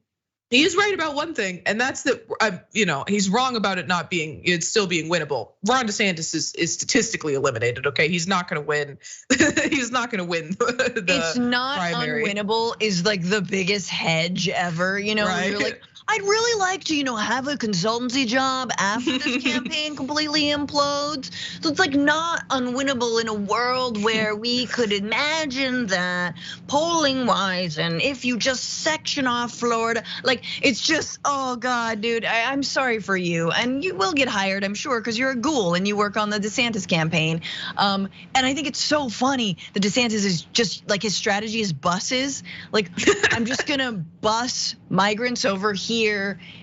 he is right about one thing, and that's that, you know, he's wrong about it's still being winnable. Ron DeSantis is statistically eliminated, okay? He's not gonna win. He's not gonna win the It's not primary. unwinnable is like the biggest hedge ever, you know, Right. you're like, I'd really like to, you know, have a consultancy job after this campaign completely implodes. So it's like not unwinnable in a world where we could imagine that polling wise, and if you just section off Florida, like it's just, oh God, dude, I'm sorry for you. And you will get hired, I'm sure, because you're a ghoul and you work on the DeSantis campaign. And I think it's so funny that DeSantis is just like, his strategy is buses. Like, I'm just gonna bus migrants over here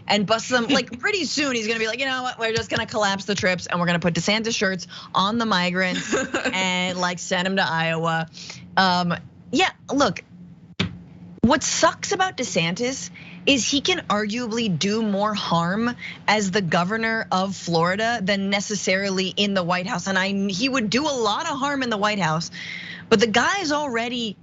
and bust them. Like pretty soon he's gonna be like, you know what, we're just gonna collapse the trips and we're gonna put DeSantis shirts on the migrants and like send them to Iowa. Yeah, look, what sucks about DeSantis is he can arguably do more harm as the governor of Florida than necessarily in the White House. And he would do a lot of harm in the White House, but the guy is already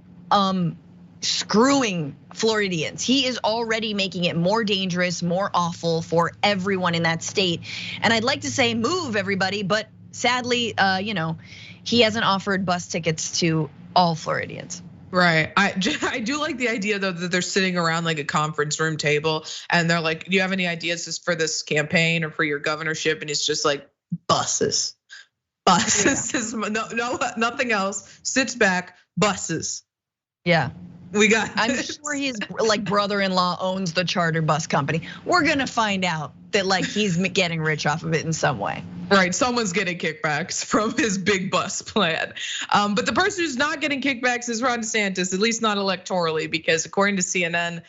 screwing Floridians. He is already making it more dangerous, more awful for everyone in that state. And I'd like to say move everybody, but sadly, you know, he hasn't offered bus tickets to all Floridians. Right. I do like the idea though that they're sitting around like a conference room table and they're like, do you have any ideas for this campaign or for your governorship? And it's just like buses. Buses. No, nothing else. Sits back, buses. Yeah. We got I'm sure his like brother-in-law owns the charter bus company. We're gonna find out that like he's getting rich off of it in some way. Right, someone's getting kickbacks from his big bus plan. But the person who's not getting kickbacks is Ron DeSantis, at least not electorally, because according to the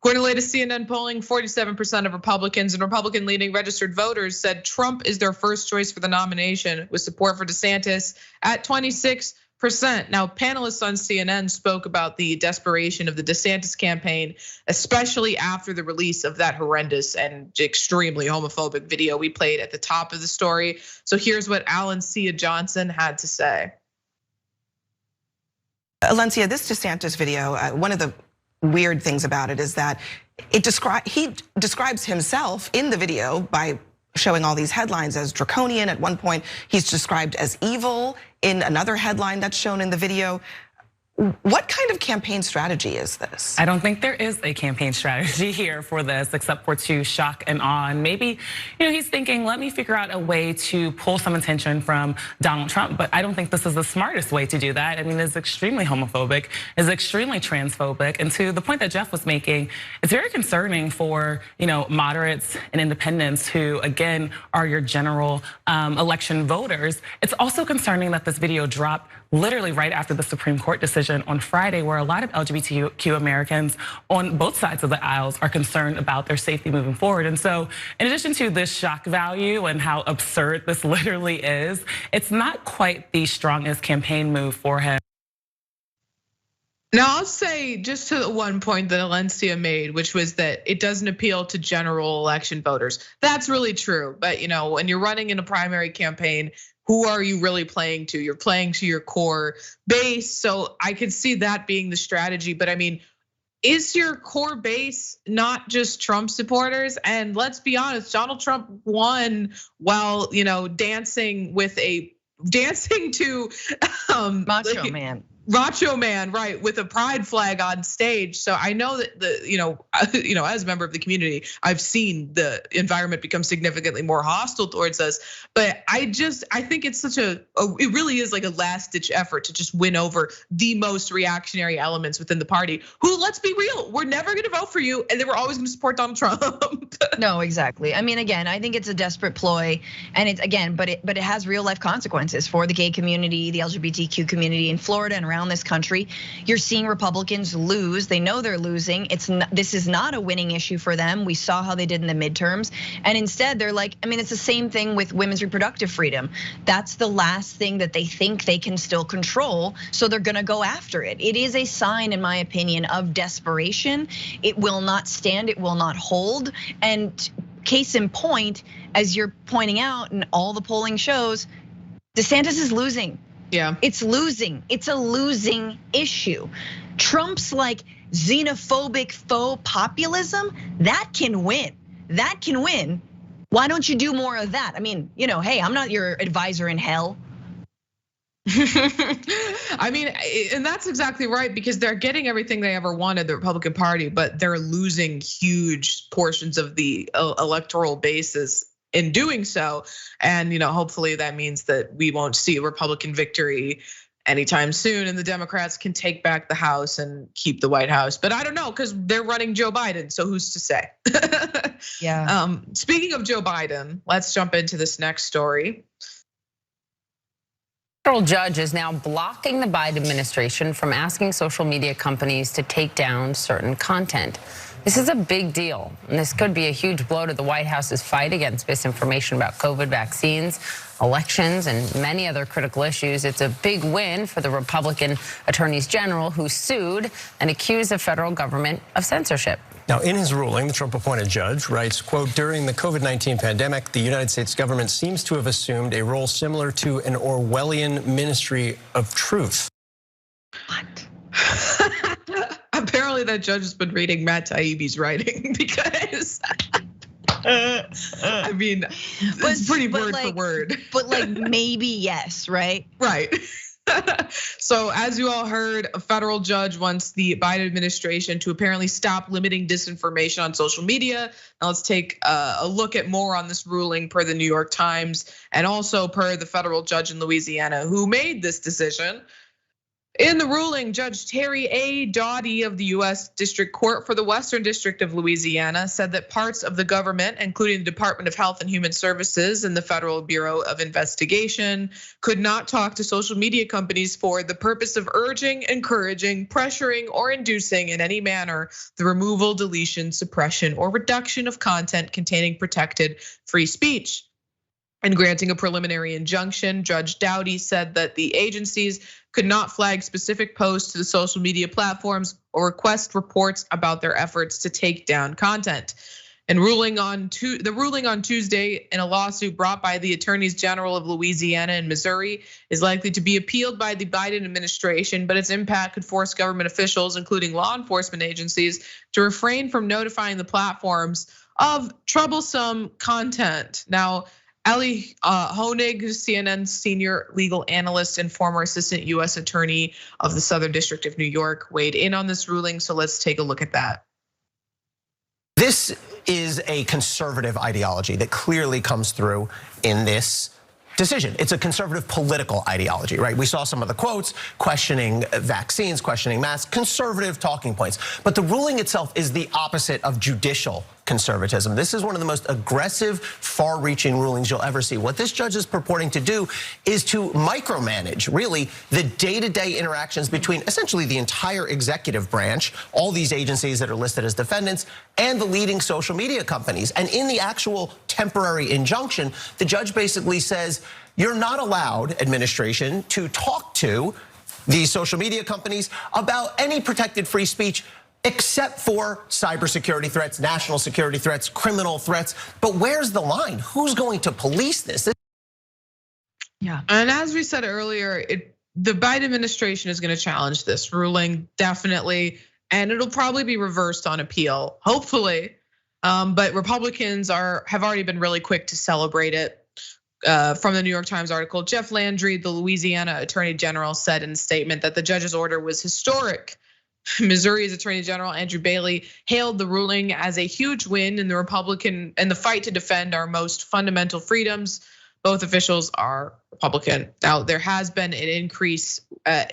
latest CNN polling, 47% of Republicans and Republican-leaning registered voters said Trump is their first choice for the nomination, with support for DeSantis at 26%. Now, panelists on CNN spoke about the desperation of the DeSantis campaign, especially after the release of that horrendous and extremely homophobic video we played at the top of the story. So here's what Alencia Johnson had to say. Alencia, this DeSantis video, one of the weird things about it is that he describes himself in the video by showing all these headlines as draconian. At one point, he's described as evil in another headline that's shown in the video. What kind of campaign strategy is this? I don't think there is a campaign strategy here for this, except for to shock and awe. And maybe, he's thinking, let me figure out a way to pull some attention from Donald Trump. But I don't think this is the smartest way to do that. I mean, it's extremely homophobic, it's extremely transphobic. And to the point that Jeff was making, it's very concerning for, moderates and independents who, again, are your general election voters. It's also concerning that this video dropped literally right after the Supreme Court decision on Friday, where a lot of LGBTQ Americans on both sides of the aisles are concerned about their safety moving forward. And so in addition to this shock value and how absurd this literally is, it's not quite the strongest campaign move for him. Now I'll say just to the one point that Alencia made, which was that it doesn't appeal to general election voters. That's really true. But when you're running in a primary campaign, who are you really playing to? You're playing to your core base. So I could see that being the strategy. But I mean, is your core base not just Trump supporters? And let's be honest, Donald Trump won while, dancing to Macho Man, right, with a pride flag on stage. So I know that as a member of the community, I've seen the environment become significantly more hostile towards us. But I think it's it really is like a last ditch effort to just win over the most reactionary elements within the party who, let's be real, we're never gonna vote for you and they were always gonna support Donald Trump. No, exactly. I mean, again, I think it's a desperate ploy, and but it has real life consequences for the gay community, the LGBTQ community in Florida and around this country. You're seeing Republicans lose. They know they're losing. This is not a winning issue for them. We saw how they did in the midterms. And instead they're like, it's the same thing with women's reproductive freedom. That's the last thing that they think they can still control. So they're gonna go after it. It is a sign, in my opinion, of desperation. It will not stand, it will not hold. And case in point, as you're pointing out, and all the polling shows, DeSantis is losing. Yeah, it's losing. It's a losing issue. Trump's like xenophobic faux populism, that can win. That can win. Why don't you do more of that? I mean, hey, I'm not your advisor in hell. I mean, and that's exactly right, because they're getting everything they ever wanted, the Republican Party, but they're losing huge portions of the electoral bases in doing so. And hopefully that means that we won't see a Republican victory anytime soon and the Democrats can take back the House and keep the White House. But I don't know, because they're running Joe Biden, so who's to say? Yeah. Speaking of Joe Biden, let's jump into this next story. A federal judge is now blocking the Biden administration from asking social media companies to take down certain content. This is a big deal, and this could be a huge blow to the White House's fight against misinformation about COVID vaccines, elections, and many other critical issues. It's a big win for the Republican attorneys general who sued and accused the federal government of censorship. Now, in his ruling, the Trump-appointed judge writes, quote, during the COVID-19 pandemic, the United States government seems to have assumed a role similar to an Orwellian ministry of truth. What? Apparently that judge has been reading Matt Taibbi's writing, because I mean, it's pretty word for word. But like maybe yes, right? Right. So as you all heard, a federal judge wants the Biden administration to apparently stop limiting disinformation on social media. Now let's take a look at more on this ruling per the New York Times and also per the federal judge in Louisiana who made this decision. In the ruling, Judge Terry A. Doughty of the U.S. District Court for the Western District of Louisiana said that parts of the government, including the Department of Health and Human Services and the Federal Bureau of Investigation, could not talk to social media companies for the purpose of urging, encouraging, pressuring, or inducing in any manner the removal, deletion, suppression, or reduction of content containing protected free speech. In granting a preliminary injunction, Judge Doughty said that the agencies could not flag specific posts to the social media platforms or request reports about their efforts to take down content. And the ruling on Tuesday in a lawsuit brought by the attorneys general of Louisiana and Missouri is likely to be appealed by the Biden administration, but its impact could force government officials, including law enforcement agencies, to refrain from notifying the platforms of troublesome content. Now, Ali Honig, CNN's senior legal analyst and former assistant US attorney of the Southern District of New York, weighed in on this ruling. So let's take a look at that. This is a conservative ideology that clearly comes through in this decision. It's a conservative political ideology, right? We saw some of the quotes questioning vaccines, questioning masks, conservative talking points. But the ruling itself is the opposite of judicial conservatism. This is one of the most aggressive, far-reaching rulings you'll ever see. What this judge is purporting to do is to micromanage, really, the day-to-day interactions between essentially the entire executive branch, all these agencies that are listed as defendants, and the leading social media companies. And in the actual temporary injunction, the judge basically says, you're not allowed, administration, to talk to these social media companies about any protected free speech except for cybersecurity threats, national security threats, criminal threats. But where's the line? Who's going to police this? Yeah, and as we said earlier, the Biden administration is going to challenge this ruling, definitely, and it'll probably be reversed on appeal, hopefully. But Republicans have already been really quick to celebrate it. From the New York Times article, Jeff Landry, the Louisiana Attorney General, said in a statement that the judge's order was historic. Missouri's Attorney General Andrew Bailey hailed the ruling as a huge win in the fight to defend our most fundamental freedoms. Both officials are Republican. Now, there has been an increase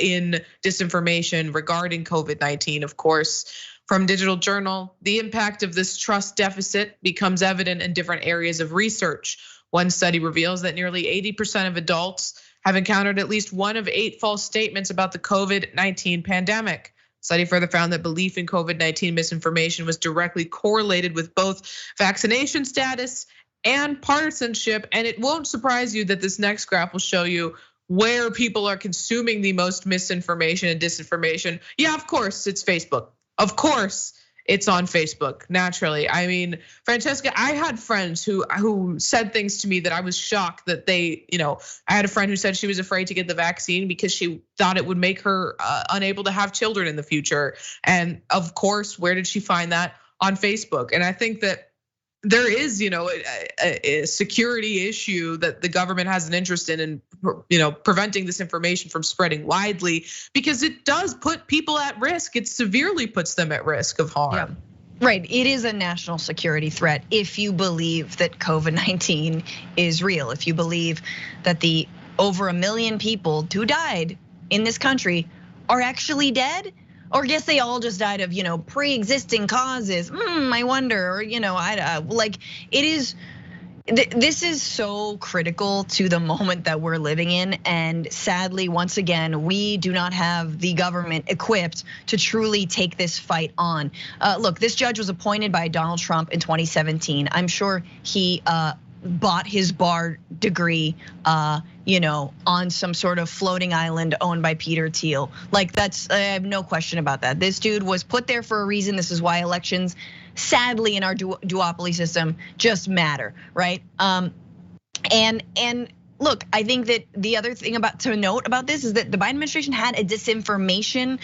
in disinformation regarding COVID-19, of course. From Digital Journal, the impact of this trust deficit becomes evident in different areas of research. One study reveals that nearly 80% of adults have encountered at least one of 8 false statements about the COVID-19 pandemic. Study further found that belief in COVID-19 misinformation was directly correlated with both vaccination status and partisanship. And it won't surprise you that this next graph will show you where people are consuming the most misinformation and disinformation. Yeah, of course, it's Facebook. Of course, it's on Facebook, naturally. I mean, Francesca, I had friends who said things to me that I was shocked that they, I had a friend who said she was afraid to get the vaccine because she thought it would make her unable to have children in the future. And of course, where did she find that? On Facebook. And I think that there is, a security issue that the government has an interest in, preventing this information from spreading widely, because it does put people at risk. It severely puts them at risk of harm. Yeah. Right, it is a national security threat if you believe that COVID-19 is real. If you believe that the over 1 million people who died in this country are actually dead. Or I guess they all just died of, pre-existing causes. I wonder, or like it is. This is so critical to the moment that we're living in, and sadly, once again, we do not have the government equipped to truly take this fight on. Look, this judge was appointed by Donald Trump in 2017. I'm sure he bought his bar degree, on some sort of floating island owned by Peter Thiel. Like I have no question about that. This dude was put there for a reason. This is why elections, sadly, in our duopoly system just matter, right? And look, I think that the other thing to note about this is that the Biden administration had a disinformation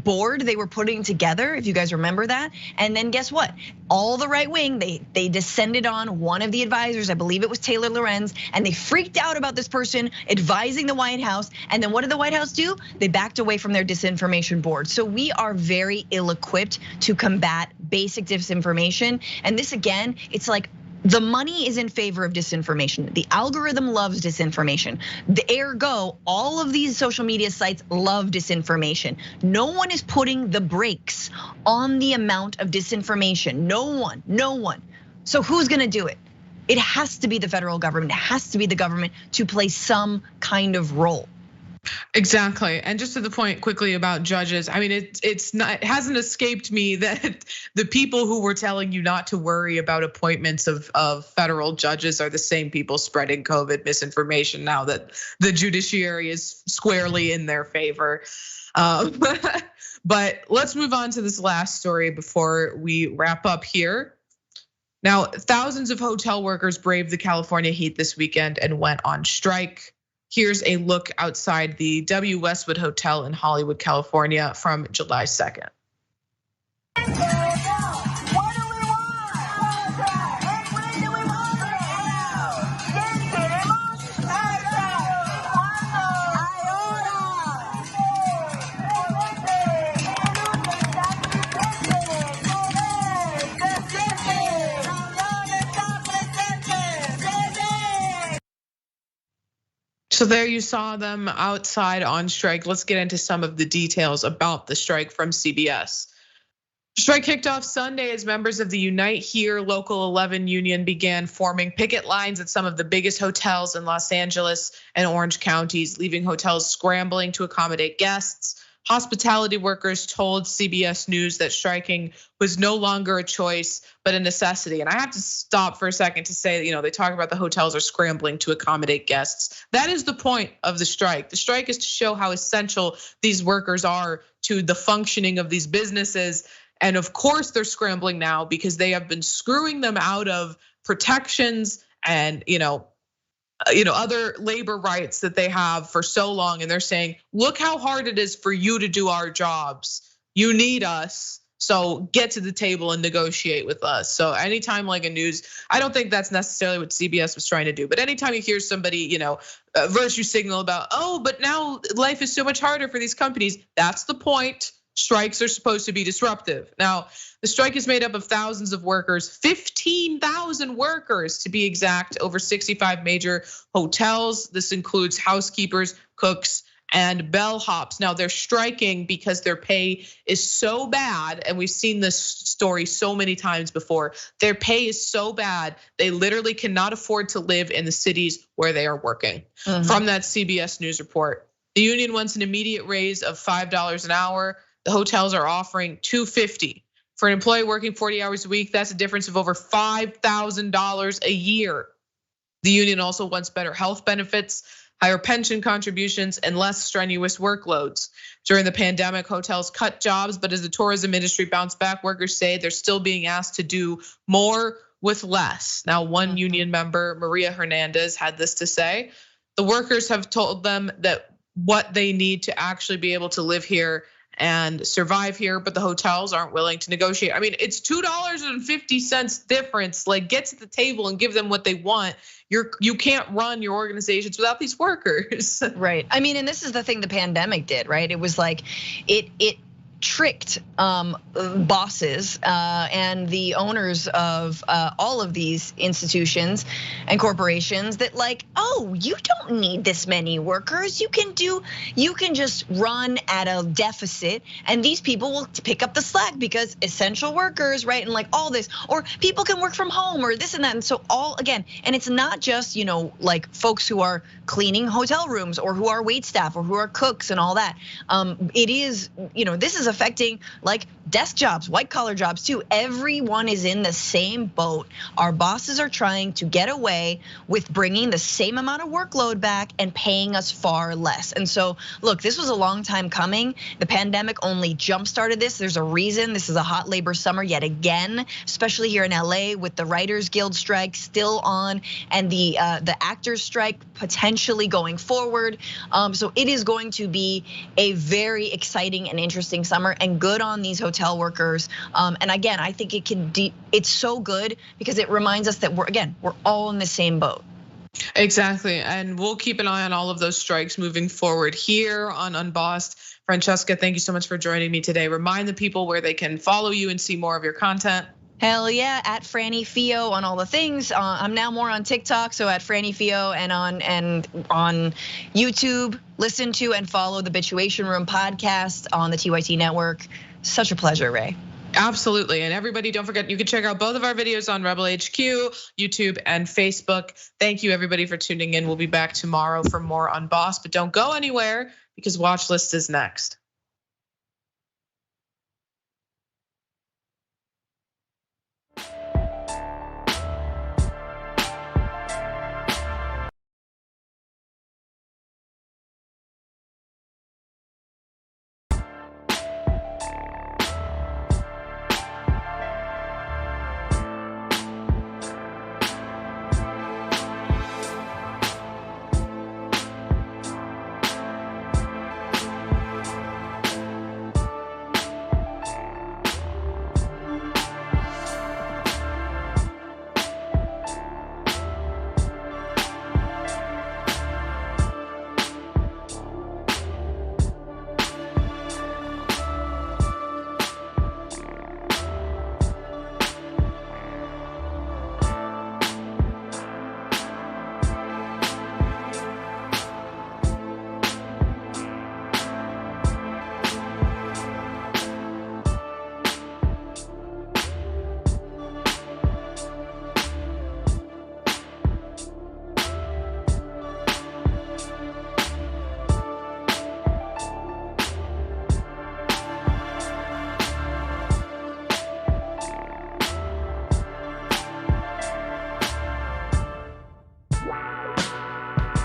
board they were putting together, if you guys remember that. And then guess what? All the right wing, they descended on one of the advisors, I believe it was Taylor Lorenz, and they freaked out about this person advising the White House. And then what did the White House do? They backed away from their disinformation board. So we are very ill-equipped to combat basic disinformation. And this again, it's like, the money is in favor of disinformation. The algorithm loves disinformation. Ergo, all of these social media sites love disinformation. No one is putting the brakes on the amount of disinformation. No one. So who's gonna do it? It has to be the federal government. It has to be the government to play some kind of role. Exactly, and just to the point quickly about judges, I mean, it hasn't escaped me that the people who were telling you not to worry about appointments of federal judges are the same people spreading COVID misinformation now that the judiciary is squarely in their favor. But let's move on to this last story before we wrap up here. Now, thousands of hotel workers braved the California heat this weekend and went on strike. Here's a look outside the W Westwood Hotel in Hollywood, California from July 2nd. So there you saw them outside on strike. Let's get into some of the details about the strike from CBS. Strike kicked off Sunday as members of the Unite Here Local 11 union began forming picket lines at some of the biggest hotels in Los Angeles and Orange counties, leaving hotels scrambling to accommodate guests. Hospitality workers told CBS News that striking was no longer a choice, but a necessity. And I have to stop for a second to say, they talk about the hotels are scrambling to accommodate guests. That is the point of the strike. The strike is to show how essential these workers are to the functioning of these businesses. And of course, they're scrambling now because they have been screwing them out of protections and, other labor rights that they have for so long. And they're saying, look how hard it is for you to do our jobs. You need us. So get to the table and negotiate with us. So anytime like a news, I don't think that's necessarily what CBS was trying to do. But anytime you hear somebody, virtue signal about, but now life is so much harder for these companies. That's the point. Strikes are supposed to be disruptive. Now, the strike is made up of thousands of workers, 15,000 workers to be exact, over 65 major hotels. This includes housekeepers, cooks, and bellhops. Now they're striking because their pay is so bad, and we've seen this story so many times before. Their pay is so bad, they literally cannot afford to live in the cities where they are working. From that CBS News report, the union wants an immediate raise of $5 an hour. The hotels are offering $250 for an employee working 40 hours a week. That's a difference of over $5,000 a year. The union also wants better health benefits, higher pension contributions, and less strenuous workloads. During the pandemic, hotels cut jobs, but as the tourism industry bounced back, workers say they're still being asked to do more with less. Now, one union member, Maria Hernandez, had this to say: the workers have told them that what they need to actually be able to live here and survive here, but the hotels aren't willing to negotiate. I mean, it's $2.50 difference. Like, get to the table and give them what they want. You can't run your organizations without these workers. Right. I mean, and this is the thing the pandemic did, right? It was like it tricked bosses and the owners of all of these institutions and corporations that you don't need this many workers. You can just run at a deficit, and these people will pick up the slack because essential workers, right? And all this, or people can work from home or this and that. And so and it's not just, folks who are cleaning hotel rooms or who are wait staff or who are cooks and all that. It is, this is a affecting like desk jobs, white collar jobs too. Everyone is in the same boat. Our bosses are trying to get away with bringing the same amount of workload back and paying us far less. And so, look, this was a long time coming. The pandemic only jump-started this. There's a reason this is a hot labor summer yet again, especially here in LA with the Writers Guild strike still on and the actors strike potentially going forward. So it is going to be a very exciting and interesting summer, and good on these hotel workers. And again, I think it's so good because it reminds us that we're all in the same boat. Exactly, and we'll keep an eye on all of those strikes moving forward here on Unbossed. Francesca, thank you so much for joining me today. Remind the people where they can follow you and see more of your content. Hell yeah, at Franny Fio on all the things. I'm now more on TikTok, so at Franny Fio and on YouTube. Listen to and follow the Bituation Room podcast on the TYT network. Such a pleasure, Ray. Absolutely, and everybody, don't forget, you can check out both of our videos on Rebel HQ, YouTube, and Facebook. Thank you, everybody, for tuning in. We'll be back tomorrow for more Unbossed, but don't go anywhere because Watch List is next.